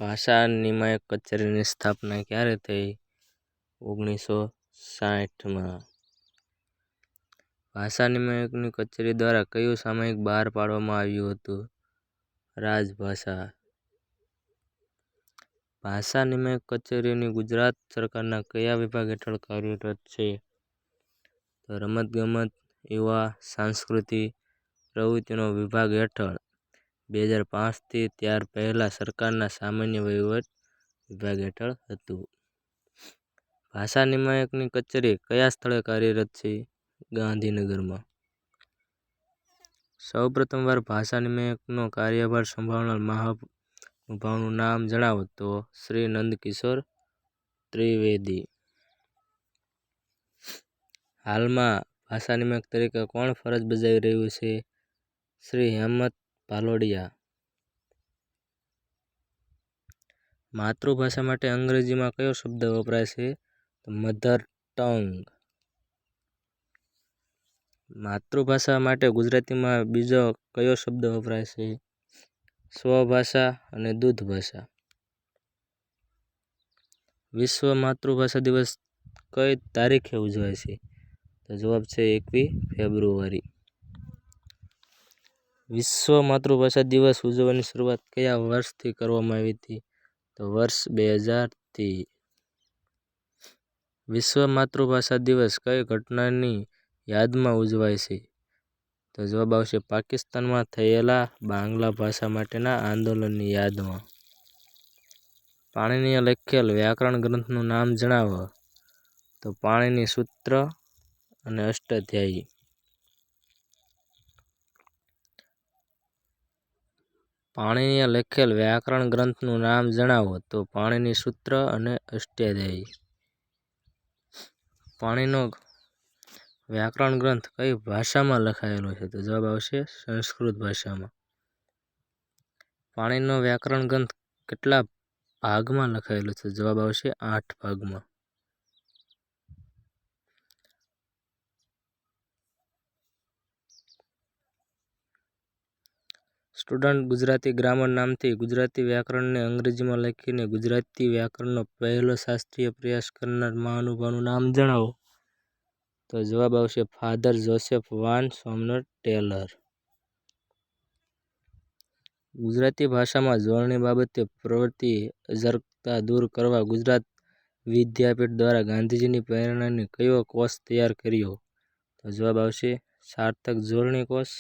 ભાષા નિયામક કચેરીની સ્થાપના ક્યારે થઈ? 1960માં। ભાષા નિયામકની કચેરી દ્વારા કયું સામયિક બહાર પાડવામાં આવ્યું હતું? રાજભાષા। ભાષા નિયામક કચેરી ગુજરાત સરકારના કયા વિભાગ હેઠળ કાર્યરત છે? તો રમતગમત, યુવા, સાંસ્કૃતિક પ્રવૃત્તિઓ વિભાગ હેઠળ 2005થી ત્યાર પહેલા સરકારના સામાન્ય વહીવટ વિભાગ હેઠળ હતું। ભાષા નિયામકની કચેરી કયા સ્થળે કાર્યરત છે? ગાંધીનગરમાં। સૌ પ્રથમવાર ભાષા નિયામકનો કાર્યભાર સંભાળનાર મહાનુભાવનું નામ જણાવો. તો શ્રી નંદકિશોર ત્રિવેદી। હાલમાં ભાષા નિયામક તરીકે કોણ ફરજ બજાવી રહ્યું છે? શ્રી હેમંત ભાલોડિયા। માતૃભાષા માટે અંગ્રેજીમાં કયો શબ્દ વપરાય છે? Mother tongue. માતૃભાષા માટે ગુજરાતીમાં બીજો કયો શબ્દ વપરાય છે? સ્વભાષા અને દૂધભાષા। વિશ્વ માતૃભાષા દિવસ કઈ તારીખે ઉજવાય છે? તો જવાબ છે 21 ફેબ્રુઆરી। વિશ્વ માતૃભાષા દિવસ ઉજવવાની શરૂઆત કયા વર્ષથી કરવામાં આવી હતી? તો વર્ષ 2000થી। વિશ્વ માતૃભાષા દિવસ કઈ ઘટનાની યાદમાં ઉજવાય છે? તો જવાબ આવશે પાકિસ્તાનમાં થયેલા બાંગ્લા ભાષા માટેના આંદોલનની યાદમાં। પાણીનીએ લખેલ વ્યાકરણ ગ્રંથનું નામ જણાવો. તો પાણીની સૂત્ર અને અષ્ટાધ્યાયી। પાણીનીએ લખેલ વ્યાકરણ ગ્રંથનું નામ જણાવો. તો પાણીની સૂત્ર અને અષ્ટાધ્યાયી। પાણીનો વ્યાકરણ ગ્રંથ કઈ ભાષામાં લખાયેલો છે? તો જવાબ આવશે સંસ્કૃત ભાષામાં। પાણીનો વ્યાકરણ ગ્રંથ કેટલા ભાગમાં લખાયેલો છે? જવાબ આવશે 8 ભાગમાં। સ્ટુડન્ટ ગુજરાતી ગ્રામર નામથી ગુજરાતી વ્યાકરણને અંગ્રેજીમાં લખીને ગુજરાતી વ્યાકરણનો પહેલો શાસ્ત્રીય પ્રયાસ કરનાર મહાનુભાવનું નામ જણાવો. તો જવાબ આવશે father Joseph Van Someren Taylor. Gujarati ભાષામાં જોડણી બાબતે પ્રવર્તતી અરાજકતા દૂર કરવા ગુજરાત વિદ્યાપીઠ દ્વારા ગાંધીજીની પ્રેરણાથી કયો કોષ તૈયાર કર્યો? તો જવાબ આવશે સાર્થક જોડણી કોષ,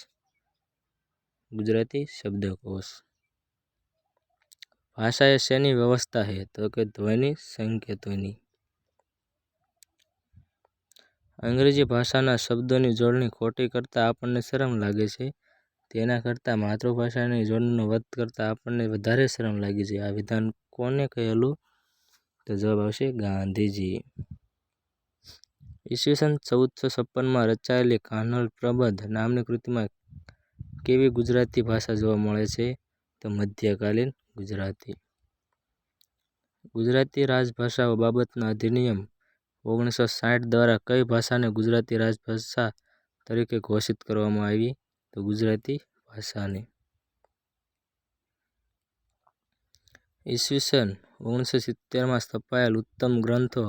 ગુજરાતી શબ્દકોશ। ભાષા એ શેની વ્યવસ્થા છે? તો કે ધ્વનિ સંકેતોની। અંગ્રેજી ભાષાના શબ્દોની જોડણી ખોટી કરતાં આપણને શરમ લાગે છે, તેના કરતાં માતૃભાષાની જોડણીનો વધ કરતાં આપણને વધારે શરમ લાગે છે, આ વિધાન કોને કહેલું? તો જવાબ આવશે ગાંધીજી। ઈસવીસન 1456માં રચાયેલી કાન્હોલ પ્રબંધ નામની કૃતિમાં કેવી ગુજરાતી ભાષા જોવા મળે છે? તો મધ્યકાલીન ગુજરાતી। ગુજરાતી રાજભાષાઓ બાબતના અધિનિયમ 1960 દ્વારા કઈ ભાષાને ગુજરાતી રાજભાષા તરીકે ઘોષિત કરવામાં આવી? તો ગુજરાતી ભાષાને। ઈસવીસન 1970માં સ્થપાયેલ ઉત્તમ ગ્રંથો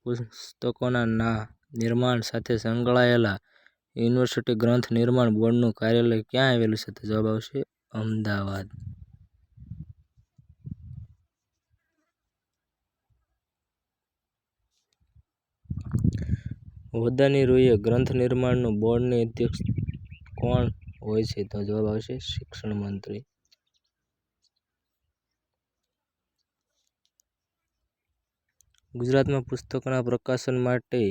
પુસ્તકોના નિર્માણ સાથે સંકળાયેલા યુનિવર્સિટી ગ્રંથ નિર્માણ બોર્ડનું કાર્યાલય ક્યાં આવેલું છે? તો જવાબ આવશે અમદાવાદ। હોદ્દાની રૂએ ગ્રંથ નિર્માણ બોર્ડની અધ્યક્ષ કોણ હોય છે? તો જવાબ આવશે શિક્ષણ મંત્રી। ગુજરાતમાં પુસ્તકોના પ્રકાશન માટે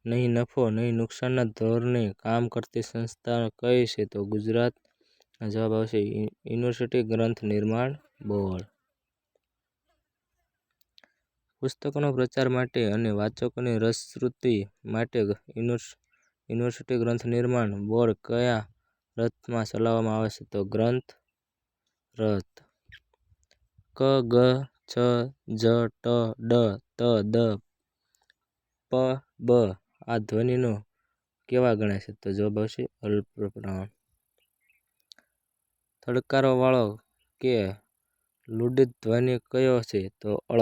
નહીં નફો નહીં નુકસાનના ધોરણે કામ કરતી સંસ્થા કઈ છે? તો ગુજરાત જવાબ આવશે યુનિવર્સિટી ગ્રંથ નિર્માણ બોર્ડ। પુસ્તકોના પ્રચાર માટે અને વાચકોની રસવૃદ્ધિ માટે યુનિવર્સિટી ગ્રંથ નિર્માણ બોર્ડ કયા રથમાં ચલાવવામાં આવે છે? તો ગ્રંથ રથ। ક, ગ, ચ, જ, ટ, ડ, ત, દ, પ, બ આ ધ્વનિઓ કેવા ગણાય છે? તો જવાબ આવશે અલ્પપ્રાણ। થડકારો વાળો કે લુડિત ધ્વનિ કયો છે? તો અળ.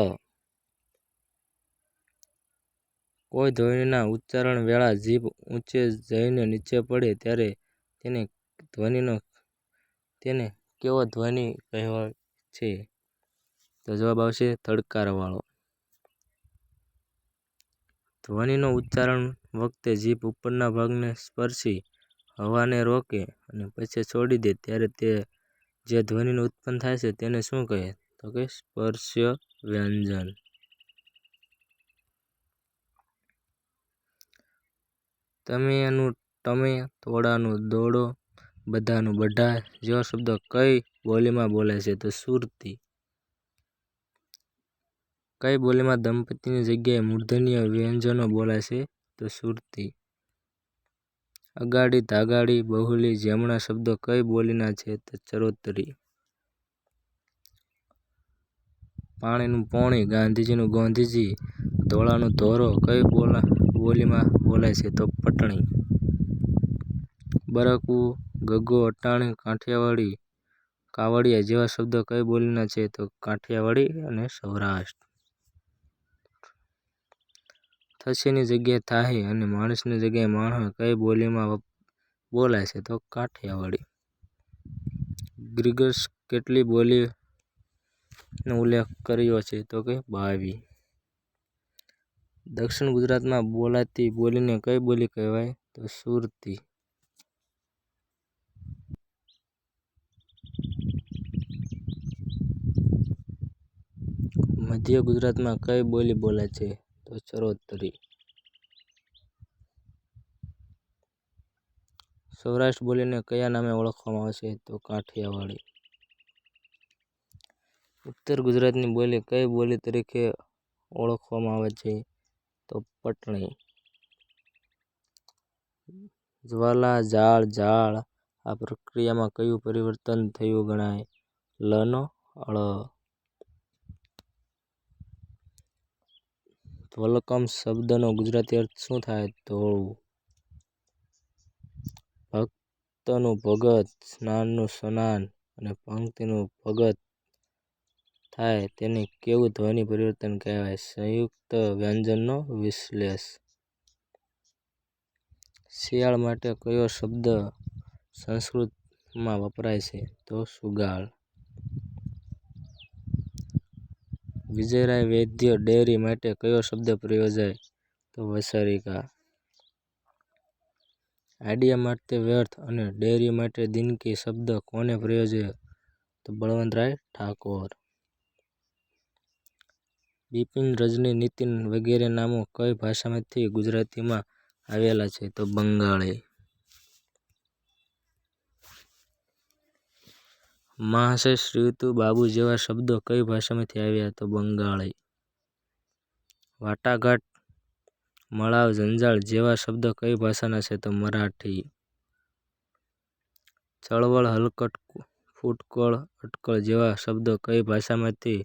કોઈ ધ્વનિના ઉચ્ચારણ વેળા જીભ ઊંચે જઈને નીચે પડે ત્યારે તેને કેવો ધ્વનિ કહેવાય છે? તો જવાબ આવશે થડકારવાળો. ધ્વનિનો ઉચ્ચારણ વખતે જીભ ઉપરના ભાગને સ્પર્શી હવાને રોકે અને પછી છોડી દે ત્યારે જે ધ્વનિ ઉત્પન્ન થાય છે તેને શું કહે? તો કે સ્પર્શ્ય વ્યંજન. તમેનું ટમે, તોડાનું દોડો, બધાનું બઢા જેવા શબ્દો કઈ બોલીમાં બોલાય છે? તો સુરતી. કઈ બોલીમાં દંપતીની જગ્યાએ મૂર્ધન્ય વ્યંજનો બોલાય છે? તો સુરતી. અગાડી, ધાગાડી, બહુલી, જેમણા શબ્દો કઈ બોલીના છે? તો ચરોતરી. પાણીનું પોણી, ગાંધીજીનું ગોંધીજી, ધોળાનું ધોરો કઈ બોલીમાં બોલાય છે? તો પટણી. બરકવું, ગગો, અટાણી, કાઠિયાવાડી, કાવડિયા જેવા શબ્દો કઈ બોલીના છે? તો કાઠિયાવાડી અને સૌરાષ્ટ્ર. થશીની જગ્યાએ થાહી અને માણસની જગ્યાએ માણહ કઈ બોલીમાં બોલાય છે? તો કાઠિયાવાડી. ગ્રીગર્સ કેટલી બોલીનો ઉલ્લેખ કર્યો છે? તો કે 22. દક્ષિણ ગુજરાતમાં બોલાતી બોલીને કઈ બોલી કહેવાય? તો સુરતી. મધ્ય ગુજરાતમાં કઈ બોલી બોલાય છે? તો ચરોતરી. સૌરાષ્ટ્ર બોલીને કયા નામે ઓળખવામાં આવે છે? તો કાઠિયાવાડી. ઉત્તર ગુજરાતની બોલી કઈ બોલી તરીકે ઓળખવામાં આવે છે? તો પટણી. જ્વાલા, જાળ, ઝાડ આ પ્રક્રિયામાં કયું પરિવર્તન થયું ગણાય? લનો અળ. ધ્વલકમ શબ્દનો ગુજરાતી અર્થ શું થાય? ધોળું. ભક્તનું ભગત, સ્નાનનું સ્નાન અને પંક્તિનું ભગત થાય તેને કેવું ધ્વનિ પરિવર્તન કહેવાય? સંયુક્ત વ્યંજનનો વિશ્લેષ. શિયાળ માટે કયો શબ્દ સંસ્કૃતમાં વપરાય છે? તો સુગાળ. વિજયરાય વૈદ્ય ડેરી માટે કયો શબ્દ પ્રયોજાય? તો વસારિકા. આડિયા માટે વ્યર્થ અને ડેરી માટે દિનકી શબ્દ કોને પ્રયોજ્યો? તો બળવંતરાય ઠાકોર. બિપિન, રજની, નીતિન વગેરે નામો કઈ ભાષામાંથી ગુજરાતીમાં આવેલા છે? તો બંગાળી. મહાશય, શ્રીયુત, બાબુ જેવા શબ્દો કઈ ભાષામાંથી આવ્યા? તો બંગાળી. વાટાઘાટ, મળાવ, જંજાળ જેવા શબ્દો કઈ ભાષાના છે? તો મરાઠી. ચળવળ, હલકટ, ફૂટકળ, અટકળ જેવા શબ્દો કઈ ભાષામાંથી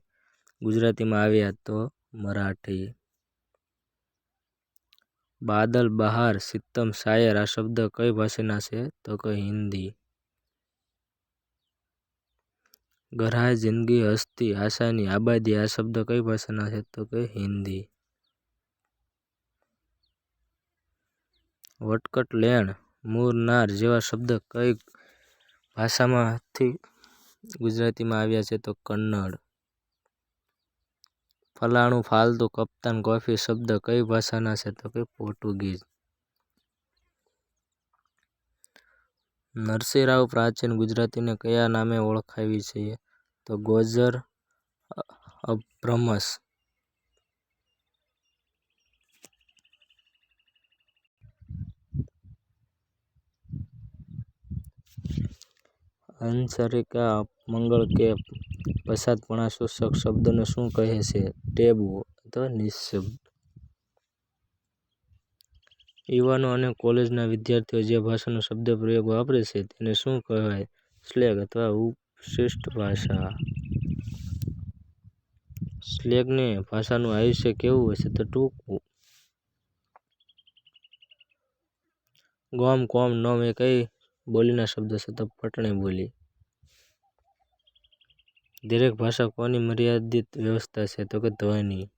ગુજરાતીમાં આવ્યા? તો મરાઠી. બાદલ, બહાર, સિતમ, શાયર આ શબ્દ કઈ ભાષાના છે? તો કે હિન્દી. ગરહાય, જિંદગી, હસ્તી, આશાની, આબાદી આ શબ્દ કઈ ભાષાના છે? તો કે હિન્દી. વટકટ, લેણ, મૂર, નાર જેવા શબ્દ કઈ ભાષામાંથી ગુજરાતીમાં આવ્યા છે? તો કન્નડ. ફલાણું, ફાલતુ, કપ્તાન, કોફી શબ્દ કઈ ભાષાના છે? તો કે પોર્ટુગીઝ. નરસિંહરાવ પ્રાચીન ગુજરાતીને કયા નામે ઓળખાવી છે? તો ગોજર અપભ્રંશ. અંસરિકા અપમંગળ કે પશ્ચાતપણા સૂચક શબ્દને શું કહે છે? ટેબુ અથવા નિઃશબ્દ. યુવાનો અને કોલેજના વિદ્યાર્થીઓ જે ભાષાનો શબ્દપ્રયોગ વાપરે છે તેને શું કહેવાય? સ્લેંગ અથવા ઉપશિષ્ટ ભાષા. સ્લેંગની ભાષાનું આયુષ્ય કેવું હોય છે? તો ટૂંકું. ગોમ, કોમ, નોમ એ કઈ બોલીના શબ્દો છે? તો પટણી બોલી. દરેક ભાષા કોની મર્યાદિત વ્યવસ્થા છે? તો કે ધ્વનિ.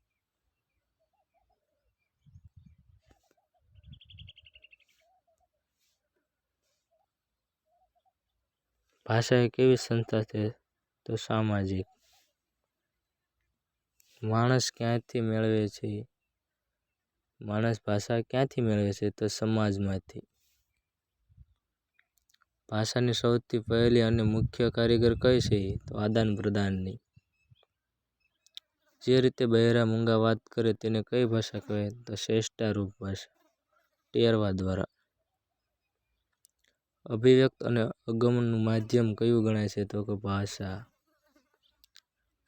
ભાષા એક એવી સંસ્થા છે તો સામાજિક. માણસ ક્યાંથી મેળવે છે? માણસ ભાષા ક્યાંથી મેળવે છે? તો સમાજમાંથી. ભાષાની સૌથી પહેલી અને મુખ્ય કારીગર કઈ છે? તો આદાન પ્રદાનની. જે રીતે બહેરા મૂંગા વાત કરે તેને કઈ ભાષા કહેવાય? તો ચેષ્ટારૂપ ભાષા, ટેરવા દ્વારા. અભિવ્યક્ત અને આગમનનું માધ્યમ કયું ગણાય છે? તો કે ભાષા.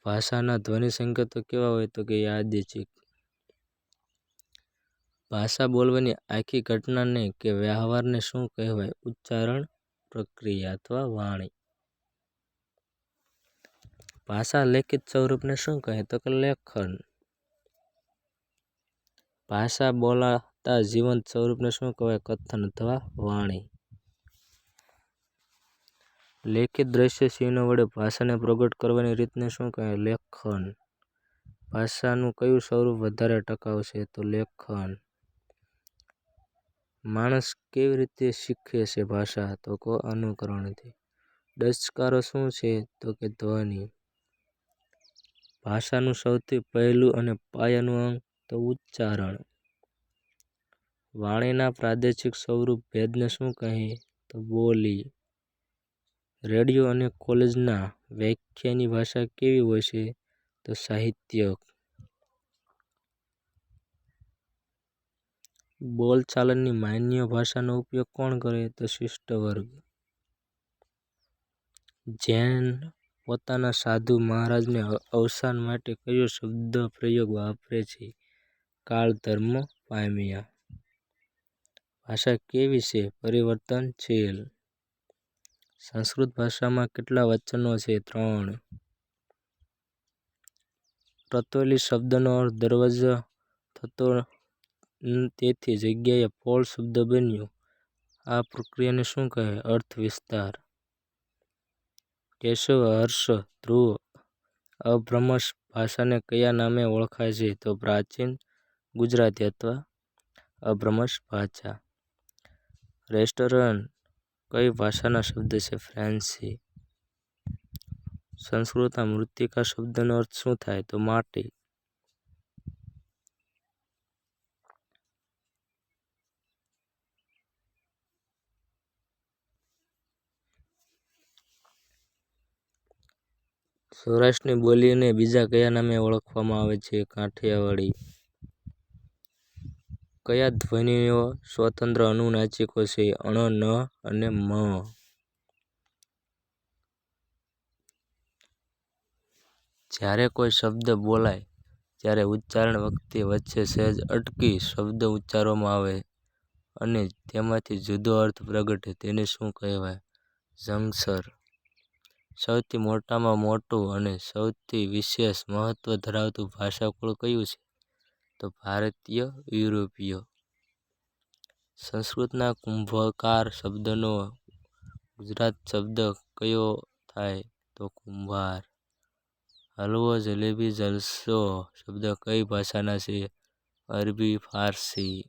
ભાષાના ધ્વનિ સંકેતો કેવા હોય? તો કે યાદચ્છિક. ભાષા બોલવાની આખી ઘટનાને કે વ્યવહારને શું કહેવાય? ઉચ્ચારણ પ્રક્રિયા અથવા વાણી. ભાષા લેખિત સ્વરૂપને શું કહે? તો કે લેખન. ભાષા બોલાતા જીવંત સ્વરૂપને શું કહેવાય? કથન અથવા વાણી. લેખિત દ્રશ્ય ચિહ્નો વડે ભાષાને પ્રગટ કરવાની રીતને શું કહેવાય? લેખન. ભાષાનું કયું સ્વરૂપ વધારે ટકાઉ છે? તો લેખન. માણસ કેવી રીતે શીખે છે ભાષા? તો કે અનુકરણથી. ડચકારો શું છે? તો કે ધ્વનિ. ભાષાનું સૌથી પહેલું અને પાયાનું અંગ તો ઉચ્ચારણ. વાણીના પ્રાદેશિક સ્વરૂપ ભેદને શું કહે? તો બોલી. રેડિયો અને કોલેજના વ્યાખ્યાની ભાષા કેવી હોય છે? તો સાહિત્યક. બોલચાલની માન્ય ભાષાનો ઉપયોગ કોણ કરે? તો શિષ્ટ વર્ગ. જૈન પોતાના સાધુ મહારાજને અવસાન માટે કયો શબ્દ પ્રયોગ વાપરે છે? કાળ ધર્મ પામ્યા. ભાષા કેવી છે? પરિવર્તનશીલ. સંસ્કૃત ભાષામાં કેટલા વચનો છે? 3. પ્રત્વલી શબ્દનો અર્થ દરવાજો થતો તેથી જગ્યાએ ફોળ શબ્દ બન્યો. આ પ્રક્રિયાને શું કહે? અર્થ વિસ્તાર. કેશવ, હર્ષ, ધ્રુવ, અભ્રંશ ભાષાને કયા નામે ઓળખાય છે? તો પ્રાચીન ગુજરાતી અથવા અભ્રંશ ભાષા. રેસ્ટોરન્ટ કઈ ભાષાના શબ્દ છે? ફ્રાન્સી. સંસ્કૃતમાં મૃત્તિકા શબ્દનો અર્થ શું થાય? તો માટી. સૌરાષ્ટ્રની બોલીને બીજા કયા નામે ઓળખવામાં આવે છે? કાઠિયાવાડી. કયા ધ્વનિઓ સ્વતંત્ર અનુનાસિકો છે? અણ, ન અને મ. જ્યારે કોઈ શબ્દ બોલાય ત્યારે ઉચ્ચારણ વખતે વચ્ચે સહેજ અટકી શબ્દ ઉચ્ચારવામાં આવે અને તેમાંથી જુદો અર્થ પ્રગટે તેને શું કહેવાય? ઝંક્ષર. સૌથી મોટામાં મોટું અને સૌથી વિશેષ મહત્વ ધરાવતું ભાષાકુળ કયું છે? તો ભારતીય યુરોપીય. સંસ્કૃતના કુંભકાર શબ્દનો ગુજરાત શબ્દ કયો થાય? તો કુંભાર. હલવો, જલેબી, જલસો શબ્દ કઈ ભાષાના છે? અરબી ફારસી.